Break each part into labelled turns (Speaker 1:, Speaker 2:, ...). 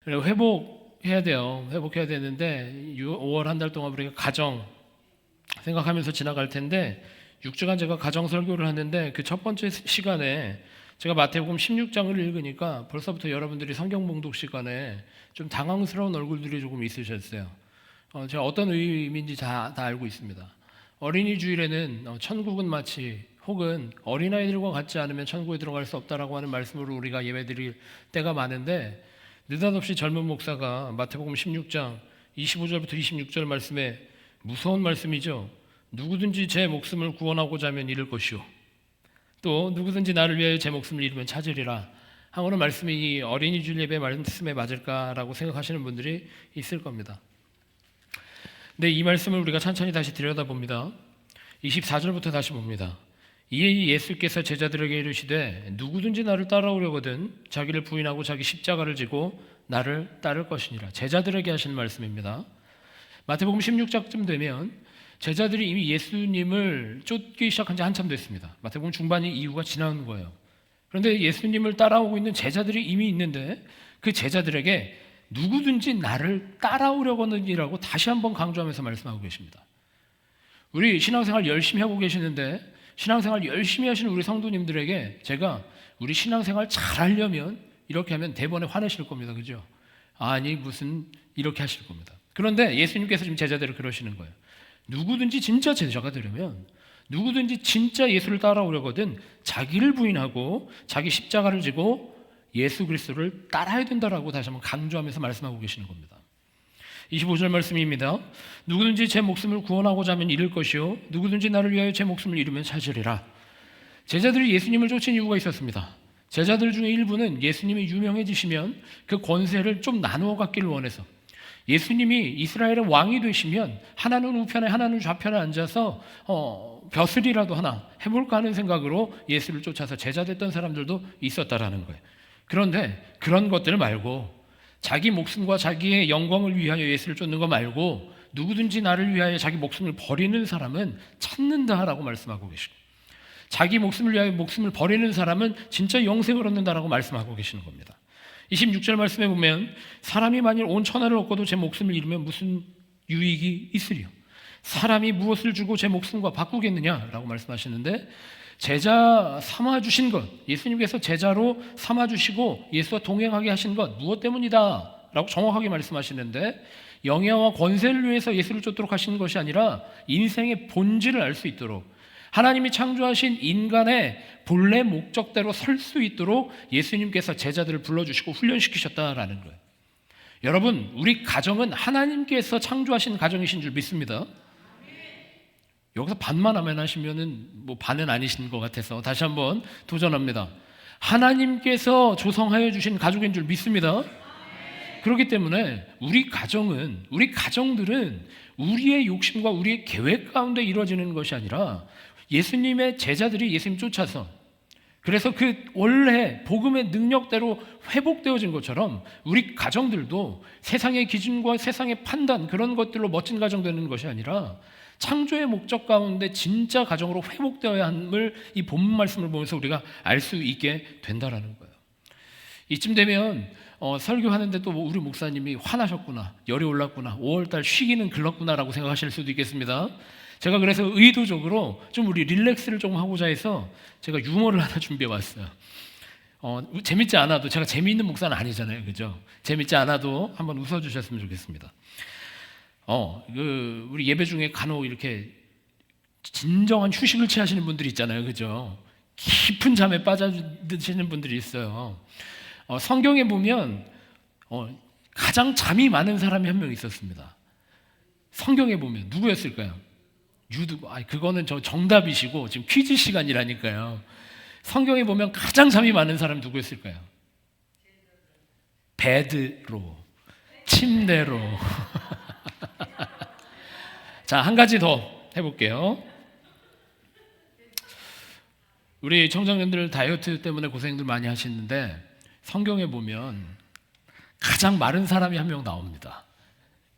Speaker 1: 그리고 회복해야 돼요. 회복해야 되는데 5월 한 달 동안 우리가 가정 생각하면서 지나갈 텐데 6주간 제가 가정 설교를 하는데 그 첫 번째 시간에 제가 마태복음 16장을 읽으니까 벌써부터 여러분들이 성경 봉독 시간에 좀 당황스러운 얼굴들이 조금 있으셨어요. 제가 어떤 의미인지 다 알고 있습니다. 어린이 주일에는 천국은 마치 혹은 어린아이들과 같지 않으면 천국에 들어갈 수 없다라고 하는 말씀으로 우리가 예배드릴 때가 많은데 느닷없이 젊은 목사가 마태복음 16장 25절부터 26절 말씀에 무서운 말씀이죠. 누구든지 제 목숨을 구원하고자 하면 잃을 것이요 또 누구든지 나를 위하여 제 목숨을 잃으면 찾으리라 하고는 말씀이 이 어린이 주일 예배 말씀에 맞을까라고 생각하시는 분들이 있을 겁니다. 근데 이 말씀을 우리가 천천히 다시 들여다봅니다. 24절부터 다시 봅니다. 이에 예수께서 제자들에게 이르시되 누구든지 나를 따라오려거든 자기를 부인하고 자기 십자가를 지고 나를 따를 것이니라. 제자들에게 하시는 말씀입니다. 마태복음 16장쯤 되면 제자들이 이미 예수님을 쫓기 시작한 지 한참 됐습니다. 마태복음 중반이 이후가 지나는 거예요. 그런데 예수님을 따라오고 있는 제자들이 이미 있는데 그 제자들에게 누구든지 나를 따라오려거든이라고 다시 한번 강조하면서 말씀하고 계십니다. 우리 신앙생활 열심히 하고 계시는데 신앙생활 열심히 하시는 우리 성도님들에게 제가 우리 신앙생활 잘하려면 이렇게 하면 대번에 화내실 겁니다. 그죠? 아니 무슨 이렇게 하실 겁니다. 그런데 예수님께서 지금 제자들을 그러시는 거예요. 누구든지 진짜 제자가 되려면 누구든지 진짜 예수를 따라오려거든 자기를 부인하고 자기 십자가를 지고 예수 그리스도를 따라야 된다라고 다시 한번 강조하면서 말씀하고 계시는 겁니다. 25절 말씀입니다. 누구든지 제 목숨을 구원하고자 하면 잃을 것이요 누구든지 나를 위하여 제 목숨을 잃으면 찾으리라. 제자들이 예수님을 쫓은 이유가 있었습니다. 제자들 중에 일부는 예수님이 유명해지시면 그 권세를 좀 나누어 갖기를 원해서 예수님이 이스라엘의 왕이 되시면 하나는 우편에 하나는 좌편에 앉아서 벼슬이라도 하나 해볼까 하는 생각으로 예수를 쫓아서 제자 됐던 사람들도 있었다라는 거예요. 그런데 그런 것들 말고 자기 목숨과 자기의 영광을 위하여 예수를 쫓는 거 말고 누구든지 나를 위하여 자기 목숨을 버리는 사람은 찾는다라고 말씀하고 계시고 자기 목숨을 위하여 목숨을 버리는 사람은 진짜 영생을 얻는다라고 말씀하고 계시는 겁니다. 26절 말씀에 보면 사람이 만일 온 천하를 얻고도 제 목숨을 잃으면 무슨 유익이 있으리요? 사람이 무엇을 주고 제 목숨과 바꾸겠느냐라고 말씀하시는데 제자 삼아주신 것, 예수님께서 제자로 삼아주시고 예수와 동행하게 하신 것 무엇 때문이다 라고 정확하게 말씀하시는데 영예와 권세를 위해서 예수를 쫓도록 하시는 것이 아니라 인생의 본질을 알 수 있도록 하나님이 창조하신 인간의 본래 목적대로 설 수 있도록 예수님께서 제자들을 불러주시고 훈련시키셨다라는 거예요. 여러분, 우리 가정은 하나님께서 창조하신 가정이신 줄 믿습니다. 여기서 반만 아멘 하시면은 뭐 반은 아니신 것 같아서 다시 한번 도전합니다. 하나님께서 조성하여 주신 가족인 줄 믿습니다. 그렇기 때문에 우리 가정들은 우리의 욕심과 우리의 계획 가운데 이루어지는 것이 아니라 예수님의 제자들이 예수님 쫓아서 그래서 그 원래 복음의 능력대로 회복되어진 것처럼 우리 가정들도 세상의 기준과 세상의 판단 그런 것들로 멋진 가정 되는 것이 아니라 창조의 목적 가운데 진짜 가정으로 회복되어야 함을 이 본문 말씀을 보면서 우리가 알 수 있게 된다라는 거예요. 이쯤 되면 설교하는데 또 우리 목사님이 화나셨구나, 열이 올랐구나, 5월달 쉬기는 글렀구나라고 생각하실 수도 있겠습니다. 제가 그래서 의도적으로 좀 우리 릴렉스를 좀 하고자 해서 제가 유머를 하나 준비해 왔어요. 재밌지 않아도 제가 재미있는 목사는 아니잖아요, 그죠? 재밌지 않아도 한번 웃어주셨으면 좋겠습니다. 우리 예배 중에 간혹 이렇게 진정한 휴식을 취하시는 분들이 있잖아요, 그죠? 깊은 잠에 빠져드시는 분들이 있어요. 성경에 보면 가장 잠이 많은 사람이 한 명 있었습니다. 성경에 보면 누구였을까요? 그거는 정답이시고 지금 퀴즈 시간이라니까요. 성경에 보면 가장 잠이 많은 사람이 누구였을까요? 베드로, 침대로. 자, 한 가지 더 해볼게요. 우리 청장년들 다이어트 때문에 고생들 많이 하시는데 성경에 보면 가장 마른 사람이 한 명 나옵니다.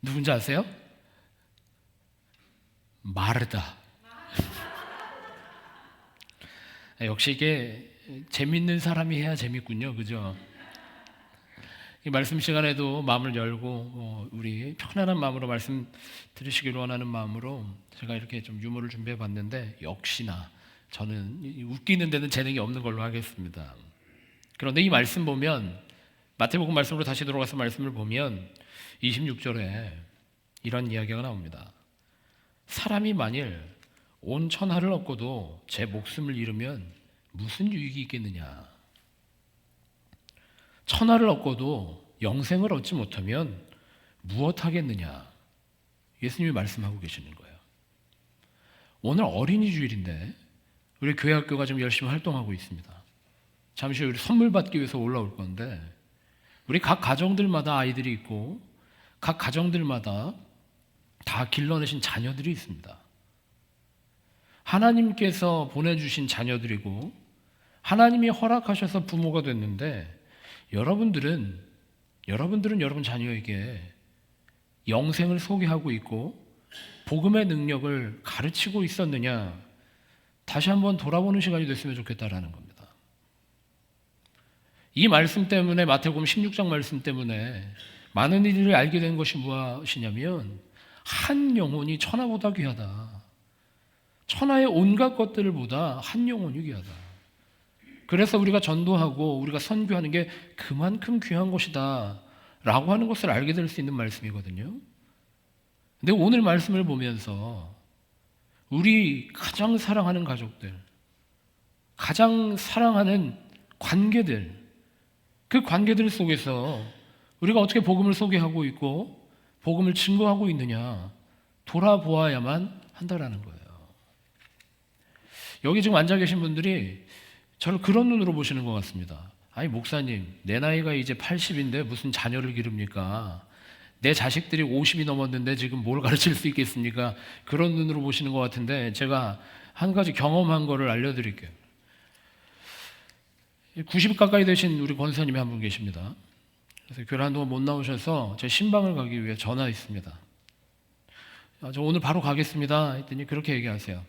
Speaker 1: 누군지 아세요? 마르다. 역시 이게 재밌는 사람이 해야 재밌군요, 그죠? 이 말씀 시간에도 마음을 열고 우리 편안한 마음으로 말씀 들으시길 원하는 마음으로 제가 이렇게 좀 유머를 준비해 봤는데, 역시나 저는 웃기는 데는 재능이 없는 걸로 하겠습니다. 그런데 이 말씀 보면, 마태복음 말씀으로 다시 돌아가서 말씀을 보면 26절에 이런 이야기가 나옵니다. 사람이 만일 온 천하를 얻고도 제 목숨을 잃으면 무슨 유익이 있겠느냐. 천하를 얻고도 영생을 얻지 못하면 무엇하겠느냐. 예수님이 말씀하고 계시는 거예요. 오늘 어린이 주일인데 우리 교회 학교가 좀 열심히 활동하고 있습니다. 잠시 후에 우리 선물 받기 위해서 올라올 건데, 우리 각 가정들마다 아이들이 있고 각 가정들마다 다 길러내신 자녀들이 있습니다. 하나님께서 보내주신 자녀들이고 하나님이 허락하셔서 부모가 됐는데, 여러분들은 여러분 자녀에게 영생을 소개하고 있고 복음의 능력을 가르치고 있었느냐, 다시 한번 돌아보는 시간이 됐으면 좋겠다라는 겁니다. 이 말씀 때문에, 마태복음 16장 말씀 때문에 많은 일을 알게 된 것이 무엇이냐면, 한 영혼이 천하보다 귀하다. 천하의 온갖 것들보다 한 영혼이 귀하다. 그래서 우리가 전도하고 우리가 선교하는 게 그만큼 귀한 것이다 라고 하는 것을 알게 될 수 있는 말씀이거든요. 근데 오늘 말씀을 보면서 우리 가장 사랑하는 가족들, 가장 사랑하는 관계들, 그 관계들 속에서 우리가 어떻게 복음을 소개하고 있고 복음을 증거하고 있느냐 돌아보아야만 한다라는 거예요. 여기 지금 앉아 계신 분들이 저를 그런 눈으로 보시는 것 같습니다. 아니 목사님, 내 나이가 이제 80인데 무슨 자녀를 기릅니까? 내 자식들이 50이 넘었는데 지금 뭘 가르칠 수 있겠습니까? 그런 눈으로 보시는 것 같은데, 제가 한 가지 경험한 거를 알려드릴게요. 90 가까이 되신 우리 권사님이 한 분 계십니다. 그래서 교회 한동안 못 나오셔서 제 신방을 가기 위해 전화했습니다. 저 오늘 바로 가겠습니다 했더니 그렇게 얘기하세요.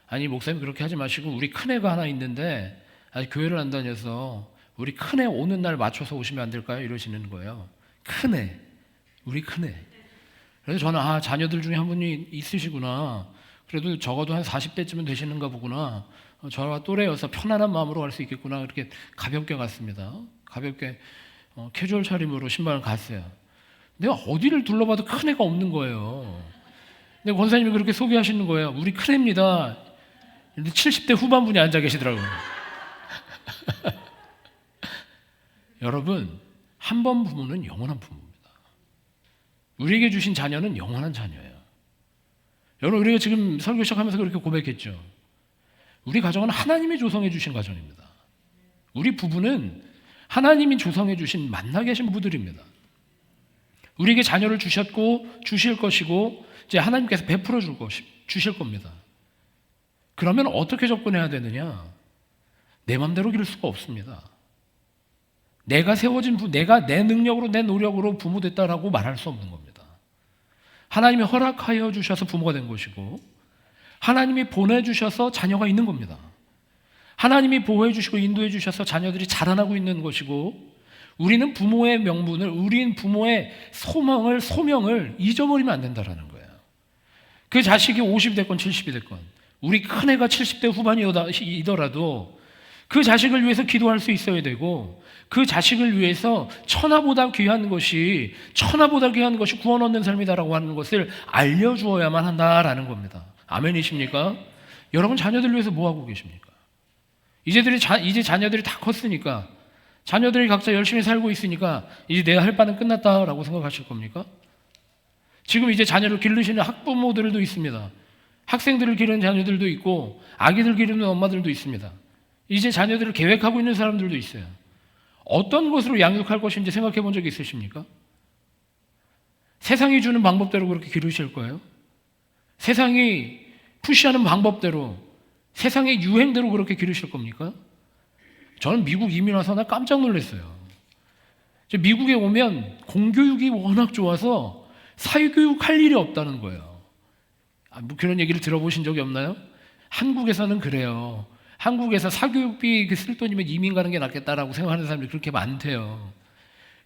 Speaker 1: 아니 목사님, 그렇게 하지 마시고 우리 큰애가 하나 있는데 아직 교회를 안 다녀서 우리 큰애 오는 날 맞춰서 오시면 안 될까요? 이러시는 거예요. 큰애, 우리 큰애. 그래서 저는 자녀들 중에 한 분이 있으시구나. 그래도 적어도 한 40대쯤은 되시는가 보구나. 저와 또래여서 편안한 마음으로 갈 수 있겠구나. 그렇게 가볍게 갔습니다. 가볍게 캐주얼 차림으로 신방을 갔어요. 내가 어디를 둘러봐도 큰애가 없는 거예요. 근데 권사님이 그렇게 소개하시는 거예요. 우리 큰애입니다. 근데 70대 후반분이 앉아 계시더라고요. 여러분, 한 번 부모는 영원한 부모입니다. 우리에게 주신 자녀는 영원한 자녀예요. 여러분, 우리가 지금 설교 시작하면서 그렇게 고백했죠. 우리 가정은 하나님이 조성해 주신 가정입니다. 우리 부부는 하나님이 조성해 주신 만나 계신 부부들입니다. 우리에게 자녀를 주셨고 주실 것이고 이제 하나님께서 베풀어 주실 겁니다. 그러면 어떻게 접근해야 되느냐? 내 맘대로 기를 수가 없습니다. 내가 세워진 내가 내 능력으로 내 노력으로 부모 됐다라고 말할 수 없는 겁니다. 하나님이 허락하여 주셔서 부모가 된 것이고 하나님이 보내주셔서 자녀가 있는 겁니다. 하나님이 보호해 주시고 인도해 주셔서 자녀들이 자라나고 있는 것이고, 우리는 부모의 명분을, 우린 부모의 소명을 잊어버리면 안 된다는 거예요. 그 자식이 50이 됐건 70이 됐건, 우리 큰애가 70대 후반이더라도 그 자식을 위해서 기도할 수 있어야 되고, 그 자식을 위해서 천하보다 귀한 것이 구원 얻는 삶이다라고 하는 것을 알려주어야만 한다라는 겁니다. 아멘이십니까? 여러분, 자녀들 위해서 뭐 하고 계십니까? 이제 자녀들이 다 컸으니까, 자녀들이 각자 열심히 살고 있으니까 이제 내가 할 바는 끝났다라고 생각하실 겁니까? 지금 이제 자녀를 기르시는 학부모들도 있습니다. 학생들을 기르는 자녀들도 있고 아기들 기르는 엄마들도 있습니다. 이제 자녀들을 계획하고 있는 사람들도 있어요. 어떤 것으로 양육할 것인지 생각해 본 적이 있으십니까? 세상이 주는 방법대로 그렇게 기르실 거예요? 세상이 푸시하는 방법대로, 세상의 유행대로 그렇게 기르실 겁니까? 저는 미국 이민 와서 나 깜짝 놀랐어요. 미국에 오면 공교육이 워낙 좋아서 사교육 할 일이 없다는 거예요. 뭐 그런 얘기를 들어보신 적이 없나요? 한국에서는 그래요. 한국에서 사교육비 쓸 돈이면 이민 가는 게 낫겠다라고 생각하는 사람들이 그렇게 많대요.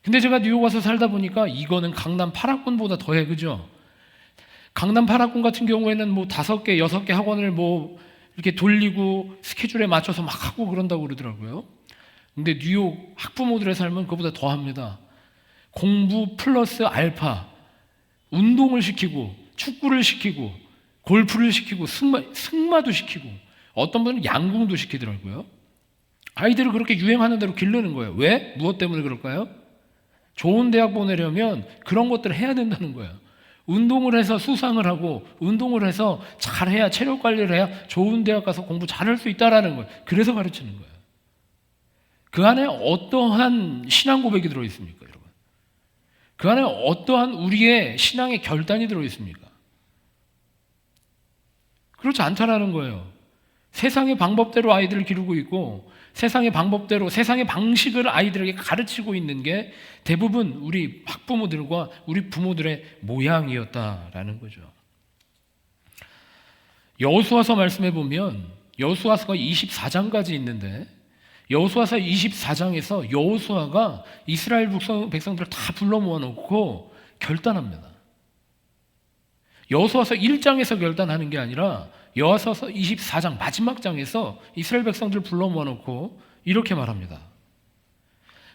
Speaker 1: 근데 제가 뉴욕 와서 살다 보니까 이거는 강남 8학군보다 더해, 그죠? 강남 8학군 같은 경우에는 뭐 5개, 6개 학원을 뭐 이렇게 돌리고 스케줄에 맞춰서 막 하고 그런다고 그러더라고요. 근데 뉴욕 학부모들의 삶은 그보다 더 합니다. 공부 플러스 알파, 운동을 시키고 축구를 시키고 골프를 시키고 승마도 시키고 어떤 분은 양궁도 시키더라고요. 아이들을 그렇게 유행하는 대로 기르는 거예요. 왜? 무엇 때문에 그럴까요? 좋은 대학 보내려면 그런 것들을 해야 된다는 거예요. 운동을 해서 수상을 하고 운동을 해서 잘해야, 체력 관리를 해야 좋은 대학 가서 공부 잘할 수 있다라는 거예요. 그래서 가르치는 거예요. 그 안에 어떠한 신앙 고백이 들어있습니까, 여러분? 그 안에 어떠한 우리의 신앙의 결단이 들어있습니까? 그렇지 않다라는 거예요. 세상의 방법대로 아이들을 기르고 있고 세상의 방법대로, 세상의 방식을 아이들에게 가르치고 있는 게 대부분 우리 학부모들과 우리 부모들의 모양이었다라는 거죠. 여호수아서 말씀해 보면 여호수아서가 24장까지 있는데 여호수아서 24장에서 여호수아가 이스라엘 백성들을 다 불러 모아놓고 결단합니다. 여호수아서 1장에서 결단하는 게 아니라 여호수아서 24장 마지막 장에서 이스라엘 백성들을 불러 모아놓고 이렇게 말합니다.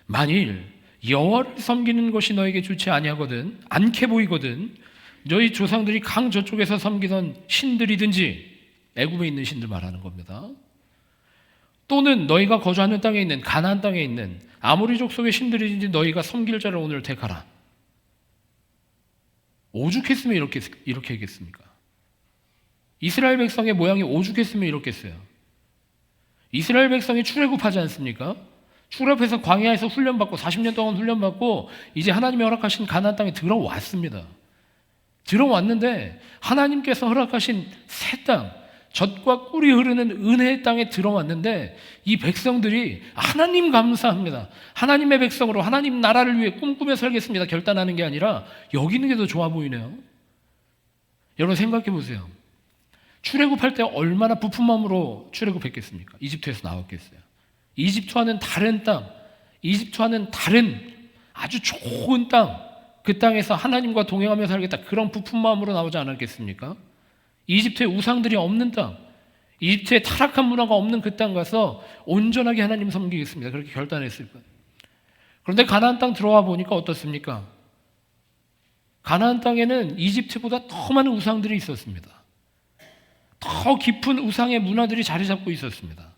Speaker 1: 만일 여호와를 섬기는 것이 너에게 좋지 아니하거든, 않게 보이거든, 너희 조상들이 강 저쪽에서 섬기던 신들이든지, 애굽에 있는 신들 말하는 겁니다. 또는 너희가 거주하는 땅에 있는 가나안 땅에 있는 아모리 족속의 신들이든지 너희가 섬길 자를 오늘 택하라. 오죽했으면 이렇게 하겠습니까? 이스라엘 백성의 모양이 오죽했으면 이렇게 했어요. 이스라엘 백성이 출애굽하지 않습니까? 출애굽해서 광야에서 훈련받고 40년 동안 훈련받고 이제 하나님이 허락하신 가나안 땅에 들어왔습니다. 들어왔는데 하나님께서 허락하신 새 땅, 젖과 꿀이 흐르는 은혜의 땅에 들어왔는데 이 백성들이 하나님 감사합니다, 하나님의 백성으로 하나님 나라를 위해 꿈꾸며 살겠습니다 결단하는 게 아니라 여기 있는 게 더 좋아 보이네요. 여러분 생각해 보세요. 출애굽할 때 얼마나 부푼 마음으로 출애굽했겠습니까? 이집트에서 나왔겠어요. 이집트와는 다른 땅, 이집트와는 다른 아주 좋은 땅, 그 땅에서 하나님과 동행하며 살겠다, 그런 부푼 마음으로 나오지 않았겠습니까? 이집트의 우상들이 없는 땅, 이집트의 타락한 문화가 없는 그 땅 가서 온전하게 하나님 섬기겠습니다, 그렇게 결단했을 거예요. 그런데 가나안 땅 들어와 보니까 어떻습니까? 가나안 땅에는 이집트보다 더 많은 우상들이 있었습니다. 더 깊은 우상의 문화들이 자리 잡고 있었습니다.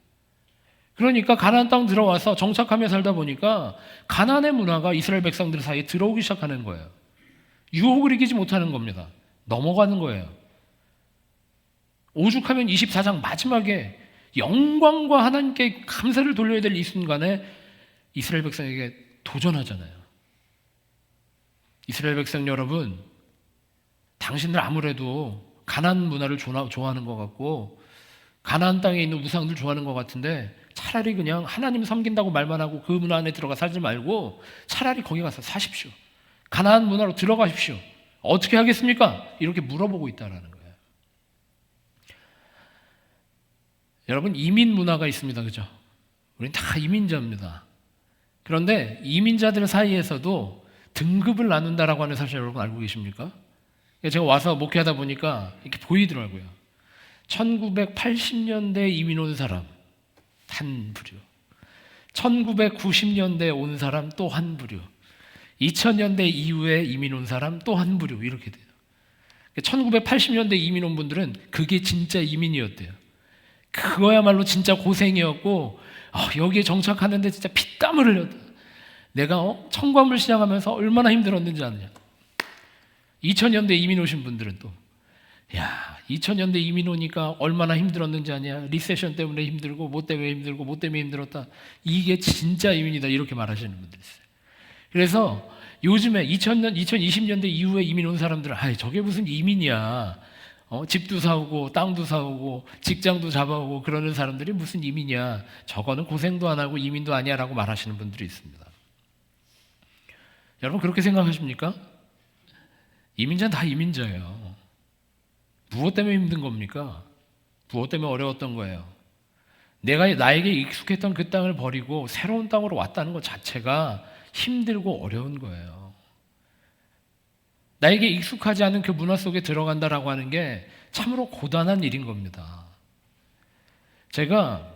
Speaker 1: 그러니까 가나안 땅 들어와서 정착하며 살다 보니까 가나안의 문화가 이스라엘 백성들 사이에 들어오기 시작하는 거예요. 유혹을 이기지 못하는 겁니다. 넘어가는 거예요. 오죽하면 24장 마지막에 영광과 하나님께 감사를 돌려야 될 이 순간에 이스라엘 백성에게 도전하잖아요. 이스라엘 백성 여러분, 당신들 아무래도 가나안 문화를 좋아하는 것 같고 가나안 땅에 있는 우상들 좋아하는 것 같은데 차라리 그냥 하나님 섬긴다고 말만 하고 그 문화 안에 들어가 살지 말고 차라리 거기 가서 사십시오. 가나안 문화로 들어가십시오. 어떻게 하겠습니까? 이렇게 물어보고 있다라는 거예요. 여러분, 이민 문화가 있습니다, 그죠? 우린 다 이민자입니다. 그런데 이민자들 사이에서도 등급을 나눈다라고 하는 사실 여러분 알고 계십니까? 제가 와서 목회하다 보니까 이렇게 보이더라고요. 1980년대 이민 온 사람 한 부류, 1990년대 온 사람 또 한 부류, 2000년대 이후에 이민 온 사람 또 한 부류, 이렇게 돼요. 1980년대 이민 온 분들은 그게 진짜 이민이었대요. 그거야말로 진짜 고생이었고 여기에 정착하는데 진짜 피땀을 흘렸다. 내가 청과물 시장하면서 얼마나 힘들었는지 아느냐. 2000년대 이민 오신 분들은 또 2000년대 이민 오니까 얼마나 힘들었는지 아냐. 리세션 때문에 힘들고 뭐 때문에 힘들고 뭐 때문에 힘들었다. 이게 진짜 이민이다, 이렇게 말하시는 분들이 있어요. 그래서 요즘에 2020년대 이후에 이민 온 사람들은 저게 무슨 이민이야. 집도 사오고 땅도 사오고 직장도 잡아오고 그러는 사람들이 무슨 이민이야. 저거는 고생도 안 하고 이민도 아니야 라고 말하시는 분들이 있습니다. 여러분 그렇게 생각하십니까? 이민자는 다 이민자예요. 무엇 때문에 힘든 겁니까? 무엇 때문에 어려웠던 거예요? 나에게 익숙했던 그 땅을 버리고 새로운 땅으로 왔다는 것 자체가 힘들고 어려운 거예요. 나에게 익숙하지 않은 그 문화 속에 들어간다라고 하는 게 참으로 고단한 일인 겁니다. 제가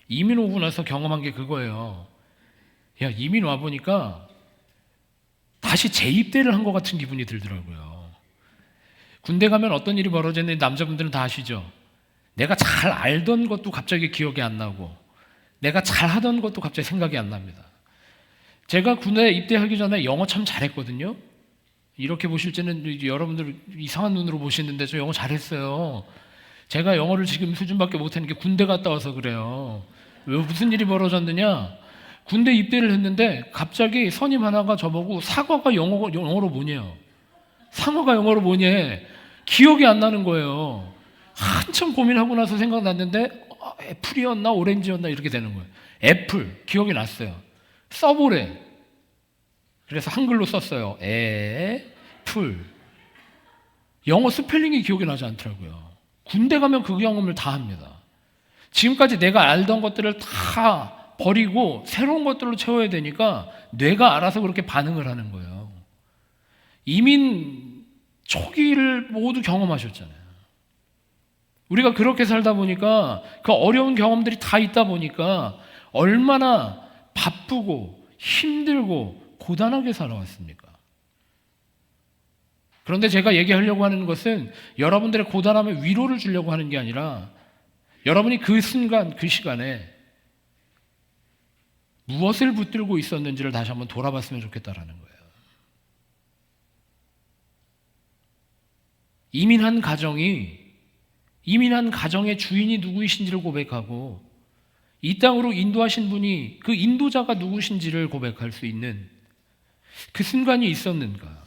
Speaker 1: 이민 오고 나서 경험한 게 그거예요. 야, 이민 와보니까 다시 재입대를 한 것 같은 기분이 들더라고요. 군대 가면 어떤 일이 벌어졌는지 남자분들은 다 아시죠? 내가 잘 알던 것도 갑자기 기억이 안 나고 내가 잘 하던 것도 갑자기 생각이 안 납니다. 제가 군대에 입대하기 전에 영어 참 잘했거든요. 이렇게 보실 때는 여러분들 이상한 눈으로 보시는데 저 영어 잘했어요. 제가 영어를 지금 수준밖에 못하는 게 군대 갔다 와서 그래요. 왜 무슨 일이 벌어졌느냐? 군대 입대를 했는데 갑자기 선임 하나가 저보고 사과가 영어로 뭐냐? 상어가 영어로 뭐냐? 기억이 안 나는 거예요. 한참 고민하고 나서 생각났는데 애플이었나 오렌지였나 이렇게 되는 거예요. 애플 기억이 났어요. 써보래. 그래서 한글로 썼어요. 애플. 영어 스펠링이 기억이 나지 않더라고요. 군대 가면 그 경험을 다 합니다. 지금까지 내가 알던 것들을 다 버리고 새로운 것들로 채워야 되니까 뇌가 알아서 그렇게 반응을 하는 거예요. 이민 초기를 모두 경험하셨잖아요. 우리가 그렇게 살다 보니까 그 어려운 경험들이 다 있다 보니까 얼마나 바쁘고 힘들고 고단하게 살아왔습니까? 그런데 제가 얘기하려고 하는 것은 여러분들의 고단함에 위로를 주려고 하는 게 아니라 여러분이 그 순간, 그 시간에 무엇을 붙들고 있었는지를 다시 한번 돌아봤으면 좋겠다라는 거예요. 이민한 가정의 주인이 누구이신지를 고백하고 이 땅으로 인도하신 분이 그 인도자가 누구신지를 고백할 수 있는 그 순간이 있었는가?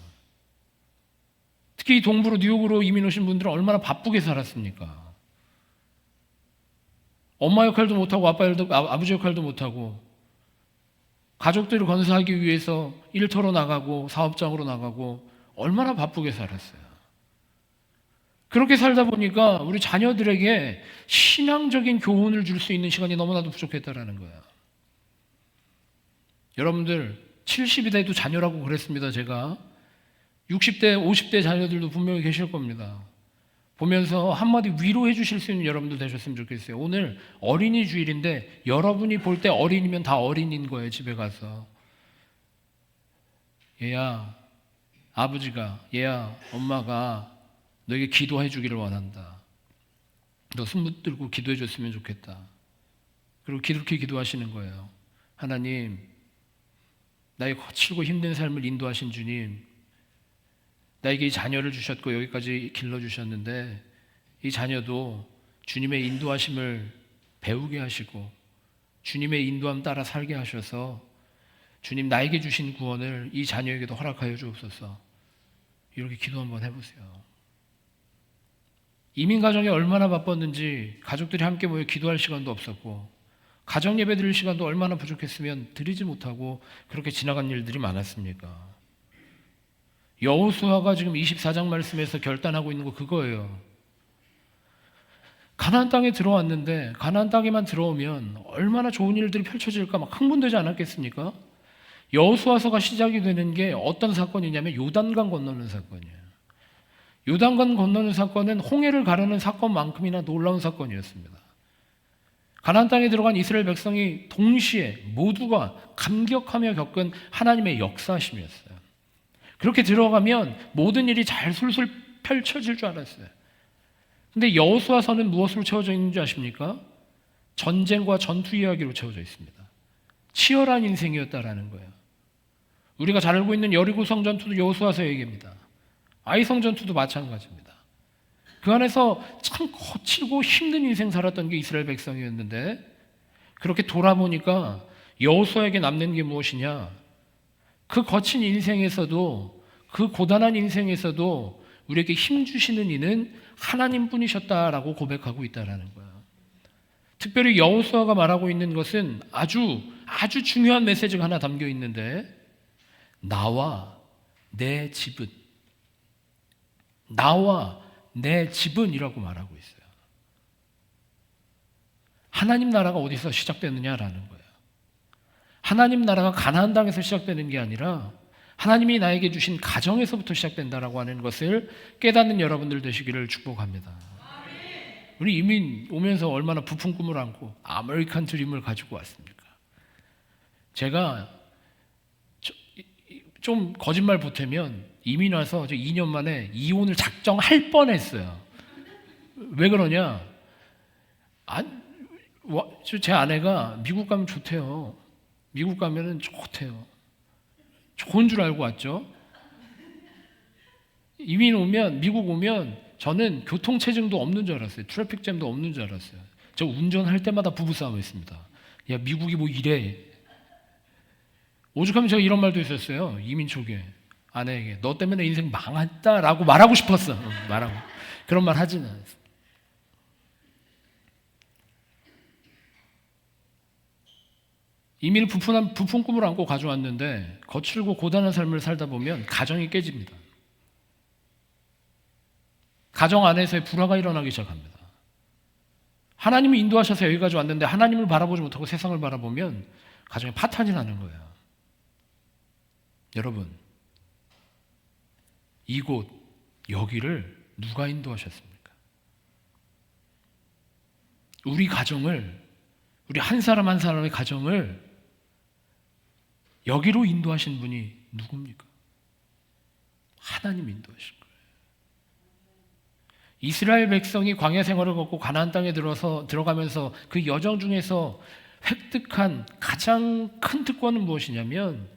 Speaker 1: 특히 동부로 뉴욕으로 이민 오신 분들은 얼마나 바쁘게 살았습니까? 엄마 역할도 못하고 아버지 역할도 못하고 가족들을 건사하기 위해서 일터로 나가고 사업장으로 나가고 얼마나 바쁘게 살았어요. 그렇게 살다 보니까 우리 자녀들에게 신앙적인 교훈을 줄 수 있는 시간이 너무나도 부족했다라는 거예요. 여러분들 70이 돼도 자녀라고 그랬습니다. 제가 60대, 50대 자녀들도 분명히 계실 겁니다. 보면서 한마디 위로해 주실 수 있는 여러분들 되셨으면 좋겠어요. 오늘 어린이 주일인데 여러분이 볼 때 어린이면 다 어린인 거예요. 집에 가서 얘야 아버지가 얘야 엄마가 너에게 기도해 주기를 원한다. 너 손 붙들고 기도해 줬으면 좋겠다. 그리고 이렇게 기도하시는 거예요. 하나님, 나의 거칠고 힘든 삶을 인도하신 주님, 나에게 이 자녀를 주셨고 여기까지 길러주셨는데 이 자녀도 주님의 인도하심을 배우게 하시고 주님의 인도함 따라 살게 하셔서 주님 나에게 주신 구원을 이 자녀에게도 허락하여 주옵소서. 이렇게 기도 한번 해보세요. 이민 가정이 얼마나 바빴는지 가족들이 함께 모여 기도할 시간도 없었고 가정 예배 드릴 시간도 얼마나 부족했으면 드리지 못하고 그렇게 지나간 일들이 많았습니까? 여호수아가 지금 24장 말씀에서 결단하고 있는 거 그거예요. 가나안 땅에 들어왔는데 가나안 땅에만 들어오면 얼마나 좋은 일들이 펼쳐질까 막 흥분되지 않았겠습니까? 여호수아서가 시작이 되는 게 어떤 사건이냐면 요단강 건너는 사건이에요. 요단강 건너는 사건은 홍해를 가르는 사건만큼이나 놀라운 사건이었습니다. 가나안 땅에 들어간 이스라엘 백성이 동시에 모두가 감격하며 겪은 하나님의 역사심이었어요. 그렇게 들어가면 모든 일이 잘 술술 펼쳐질 줄 알았어요. 근데 여호수아서는 무엇으로 채워져 있는지 아십니까? 전쟁과 전투 이야기로 채워져 있습니다. 치열한 인생이었다라는 거예요. 우리가 잘 알고 있는 여리고성 전투도 여호수아서 얘기입니다. 아이성 전투도 마찬가지입니다. 그 안에서 참 거칠고 힘든 인생 살았던 게 이스라엘 백성이었는데 그렇게 돌아보니까 여호수아에게 남는 게 무엇이냐? 그 거친 인생에서도 그 고단한 인생에서도 우리에게 힘 주시는 이는 하나님뿐이셨다라고 고백하고 있다라는 거예요. 특별히 여호수아가 말하고 있는 것은 아주 중요한 메시지가 하나 담겨 있는데 나와 내 집은이라고 말하고 있어요. 하나님 나라가 어디서 시작되느냐라는 거예요. 하나님 나라가 가나안 땅에서 시작되는 게 아니라 하나님이 나에게 주신 가정에서부터 시작된다라고 하는 것을 깨닫는 여러분들 되시기를 축복합니다. 우리 이민 오면서 얼마나 부푼 꿈을 안고 아메리칸 드림을 가지고 왔습니까? 제가 좀 거짓말 보태면 이민 와서 2년 만에 이혼을 작정할 뻔했어요. 왜 그러냐? 제 아내가 미국 가면 좋대요. 미국 가면은 좋대요. 좋은 줄 알고 왔죠. 이민 오면, 미국 오면 저는 교통체증도 없는 줄 알았어요. 트래픽잼도 없는 줄 알았어요. 저 운전할 때마다 부부싸움 했습니다. 야, 미국이 뭐 이래. 오죽하면 제가 이런 말도 있었어요. 이민 초기에 아내에게 너 때문에 내 인생 망했다라고 말하고 싶었어. 말하고 그런 말 하지는 않았어요. 이민을 부푼 꿈을 안고 가져왔는데 거칠고 고단한 삶을 살다 보면 가정이 깨집니다. 가정 안에서의 불화가 일어나기 시작합니다. 하나님이 인도하셔서 여기까지 왔는데 하나님을 바라보지 못하고 세상을 바라보면 가정에 파탄이 나는 거예요. 여러분, 이곳 여기를 누가 인도하셨습니까? 우리 가정을, 우리 한 사람 한 사람의 가정을 여기로 인도하신 분이 누굽니까? 하나님 인도하신 거예요. 이스라엘 백성이 광야 생활을 걷고 가나안 땅에 들어가면서 그 여정 중에서 획득한 가장 큰 특권은 무엇이냐면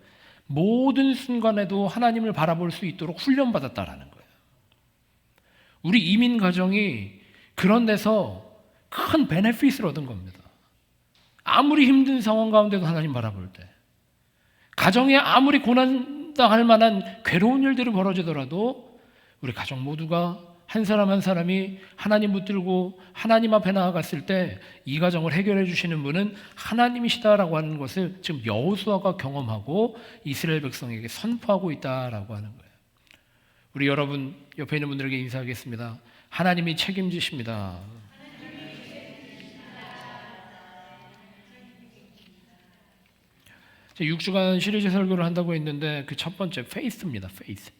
Speaker 1: 모든 순간에도 하나님을 바라볼 수 있도록 훈련받았다라는 거예요. 우리 이민 가정이 그런 데서 큰 베네핏을 얻은 겁니다. 아무리 힘든 상황 가운데도 하나님 바라볼 때, 가정에 아무리 고난당할 만한 괴로운 일들이 벌어지더라도 우리 가정 모두가 한 사람 한 사람이 하나님 붙들고 하나님 앞에 나아갔을 때 이 가정을 해결해 주시는 분은 하나님이시다라고 하는 것을 지금 여호수아가 경험하고 이스라엘 백성에게 선포하고 있다라고 하는 거예요. 우리 여러분 옆에 있는 분들에게 인사하겠습니다. 하나님이 책임지십니다. 제 6주간 시리즈 설교를 한다고 했는데 그 첫 번째 페이스입니다. 페이스.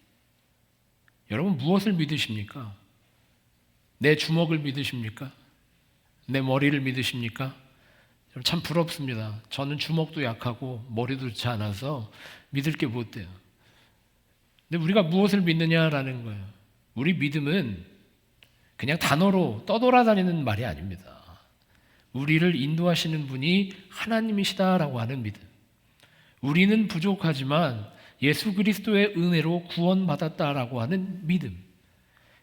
Speaker 1: 여러분 무엇을 믿으십니까? 내 주먹을 믿으십니까? 내 머리를 믿으십니까? 참 부럽습니다. 저는 주먹도 약하고 머리도 좋지 않아서 믿을 게 못 돼요. 근데 우리가 무엇을 믿느냐라는 거예요. 우리 믿음은 그냥 단어로 떠돌아다니는 말이 아닙니다. 우리를 인도하시는 분이 하나님이시다라고 하는 믿음. 우리는 부족하지만 예수 그리스도의 은혜로 구원받았다라고 하는 믿음.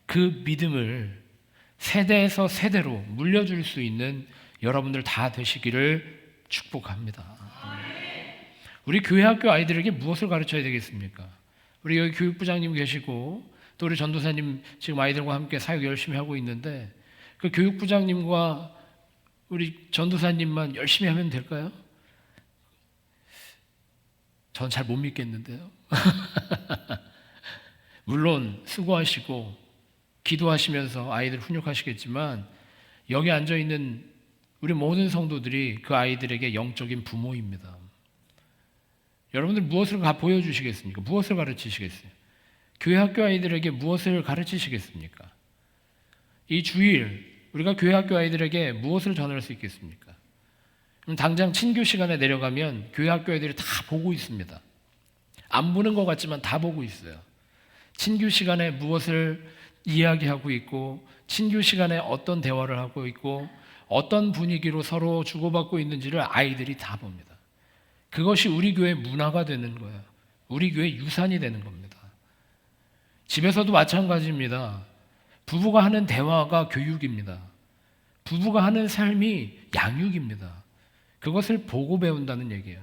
Speaker 1: 그 믿음을 세대에서 세대로 물려줄 수 있는 여러분들 다 되시기를 축복합니다. 우리 교회 학교 아이들에게 무엇을 가르쳐야 되겠습니까? 우리 여기 교육부장님 계시고 또 우리 전도사님 지금 아이들과 함께 사역 열심히 하고 있는데 그 교육부장님과 우리 전도사님만 열심히 하면 될까요? 전 잘 못 믿겠는데요. 물론 수고하시고 기도하시면서 아이들 훈육하시겠지만 여기 앉아있는 우리 모든 성도들이 그 아이들에게 영적인 부모입니다. 여러분들 무엇을 보여주시겠습니까? 무엇을 가르치시겠어요? 교회 학교 아이들에게 무엇을 가르치시겠습니까? 이 주일 우리가 교회 학교 아이들에게 무엇을 전할 수 있겠습니까? 그럼 당장 친교 시간에 내려가면 교회 학교 아이들이 다 보고 있습니다. 안 보는 것 같지만 다 보고 있어요. 친교 시간에 무엇을 이야기하고 있고 친교 시간에 어떤 대화를 하고 있고 어떤 분위기로 서로 주고받고 있는지를 아이들이 다 봅니다. 그것이 우리 교회 문화가 되는 거예요. 우리 교회 유산이 되는 겁니다. 집에서도 마찬가지입니다. 부부가 하는 대화가 교육입니다. 부부가 하는 삶이 양육입니다. 그것을 보고 배운다는 얘기예요.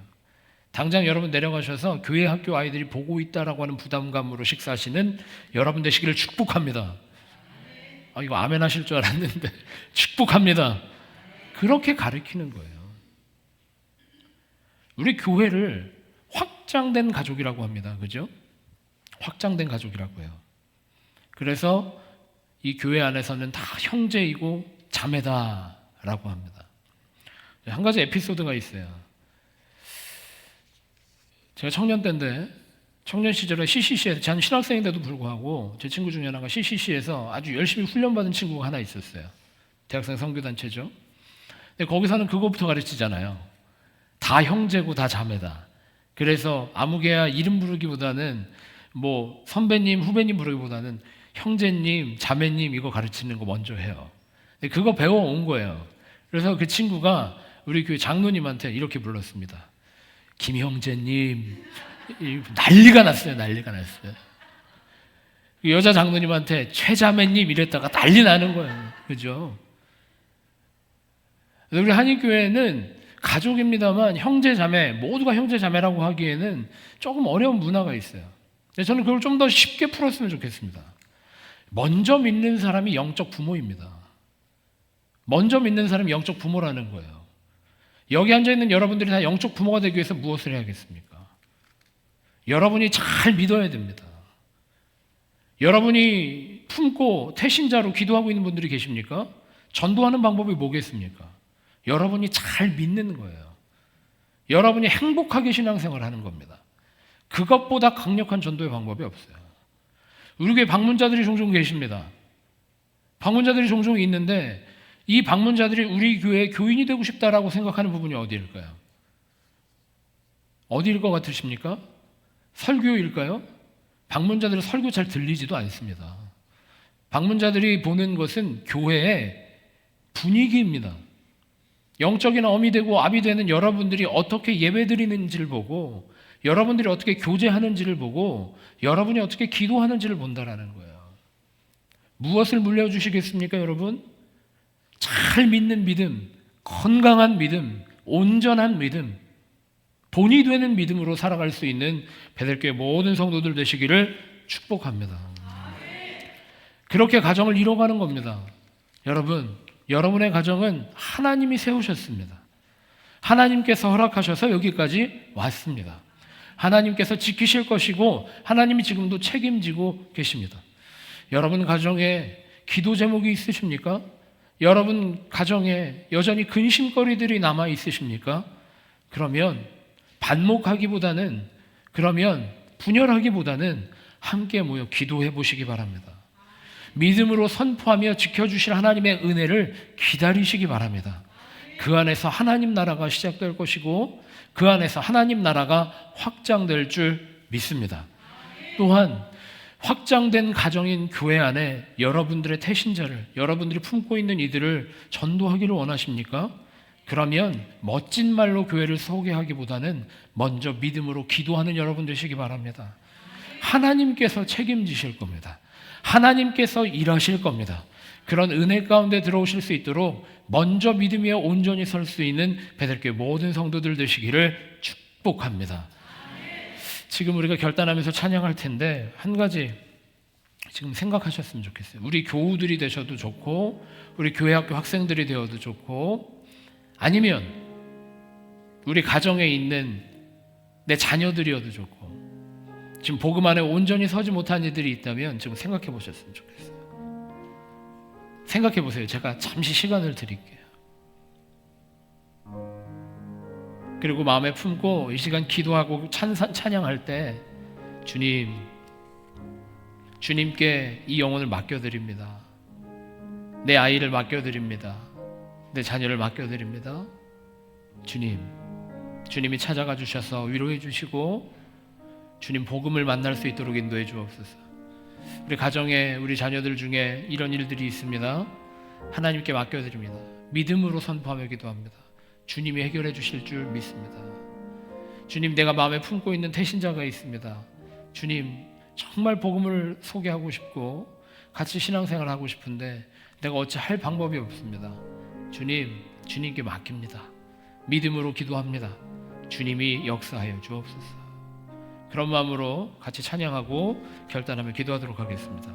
Speaker 1: 당장 여러분 내려가셔서 교회 학교 아이들이 보고 있다라고 하는 부담감으로 식사하시는 여러분 되시기를 축복합니다. 이거 아멘 하실 줄 알았는데 축복합니다. 그렇게 가르치는 거예요. 우리 교회를 확장된 가족이라고 합니다. 그죠? 확장된 가족이라고 해요. 그래서 이 교회 안에서는 다 형제이고 자매다라고 합니다. 한 가지 에피소드가 있어요. 제가 청년 때인데 청년 시절에 CCC에서 저는 신학생인데도 불구하고 제 친구 중에 하나가 CCC에서 아주 열심히 훈련받은 친구가 하나 있었어요. 대학생 선교단체죠. 근데 거기서는 그것부터 가르치잖아요. 다 형제고 다 자매다. 그래서 아무개야 이름 부르기보다는 뭐 선배님, 후배님 부르기보다는 형제님, 자매님 이거 가르치는 거 먼저 해요. 근데 그거 배워온 거예요. 그래서 그 친구가 우리 교회 장로님한테 이렇게 불렀습니다. 김형제님. 난리가 났어요. 난리가 났어요. 여자 장로님한테 최자매님 이랬다가 난리 나는 거예요. 그죠? 우리 한인교회는 가족입니다만 형제 자매, 모두가 형제 자매라고 하기에는 조금 어려운 문화가 있어요. 저는 그걸 좀 더 쉽게 풀었으면 좋겠습니다. 먼저 믿는 사람이 영적 부모입니다. 먼저 믿는 사람이 영적 부모라는 거예요. 여기 앉아있는 여러분들이 다 영적 부모가 되기 위해서 무엇을 해야겠습니까? 여러분이 잘 믿어야 됩니다. 여러분이 품고 태신자로 기도하고 있는 분들이 계십니까? 전도하는 방법이 뭐겠습니까? 여러분이 잘 믿는 거예요. 여러분이 행복하게 신앙생활을 하는 겁니다. 그것보다 강력한 전도의 방법이 없어요. 우리 교회 방문자들이 종종 계십니다. 방문자들이 종종 있는데 이 방문자들이 우리 교회의 교인이 되고 싶다라고 생각하는 부분이 어디일까요? 어디일 것 같으십니까? 설교일까요? 방문자들은 설교 잘 들리지도 않습니다. 방문자들이 보는 것은 교회의 분위기입니다. 영적인 어미 되고 아비 되는 여러분들이 어떻게 예배드리는지를 보고 여러분들이 어떻게 교제하는지를 보고 여러분이 어떻게 기도하는지를 본다라는 거예요. 무엇을 물려주시겠습니까, 여러분? 잘 믿는 믿음, 건강한 믿음, 온전한 믿음, 본이 되는 믿음으로 살아갈 수 있는 베델교회 모든 성도들 되시기를 축복합니다. 그렇게 가정을 이뤄가는 겁니다. 여러분, 여러분의 가정은 하나님이 세우셨습니다. 하나님께서 허락하셔서 여기까지 왔습니다. 하나님께서 지키실 것이고 하나님이 지금도 책임지고 계십니다. 여러분 가정에 기도 제목이 있으십니까? 여러분 가정에 여전히 근심거리들이 남아 있으십니까? 그러면 반목하기보다는, 그러면 분열하기보다는 함께 모여 기도해 보시기 바랍니다. 믿음으로 선포하며 지켜주실 하나님의 은혜를 기다리시기 바랍니다. 그 안에서 하나님 나라가 시작될 것이고 그 안에서 하나님 나라가 확장될 줄 믿습니다. 또한 확장된 가정인 교회 안에 여러분들의 태신자를, 여러분들이 품고 있는 이들을 전도하기를 원하십니까? 그러면 멋진 말로 교회를 소개하기보다는 먼저 믿음으로 기도하는 여러분 되시기 바랍니다. 하나님께서 책임지실 겁니다. 하나님께서 일하실 겁니다. 그런 은혜 가운데 들어오실 수 있도록 먼저 믿음에 온전히 설 수 있는 베델교회 모든 성도들 되시기를 축복합니다. 지금 우리가 결단하면서 찬양할 텐데 한 가지 지금 생각하셨으면 좋겠어요. 우리 교우들이 되셔도 좋고 우리 교회학교 학생들이 되어도 좋고 아니면 우리 가정에 있는 내 자녀들이어도 좋고 지금 복음 안에 온전히 서지 못한 이들이 있다면 지금 생각해 보셨으면 좋겠어요. 생각해 보세요. 제가 잠시 시간을 드릴게요. 그리고 마음에 품고 이 시간 기도하고 찬양할 때 주님께 이 영혼을 맡겨드립니다. 내 아이를 맡겨드립니다. 내 자녀를 맡겨드립니다. 주님이 찾아가 주셔서 위로해 주시고 주님 복음을 만날 수 있도록 인도해 주옵소서. 우리 가정에 우리 자녀들 중에 이런 일들이 있습니다. 하나님께 맡겨드립니다. 믿음으로 선포하며 기도합니다. 주님이 해결해 주실 줄 믿습니다. 주님, 내가 마음에 품고 있는 태신자가 있습니다. 주님, 정말 복음을 소개하고 싶고 같이 신앙생활 하고 싶은데 내가 어찌 할 방법이 없습니다. 주님께 맡깁니다. 믿음으로 기도합니다. 주님이 역사하여 주옵소서. 그런 마음으로 같이 찬양하고 결단하며 기도하도록 하겠습니다.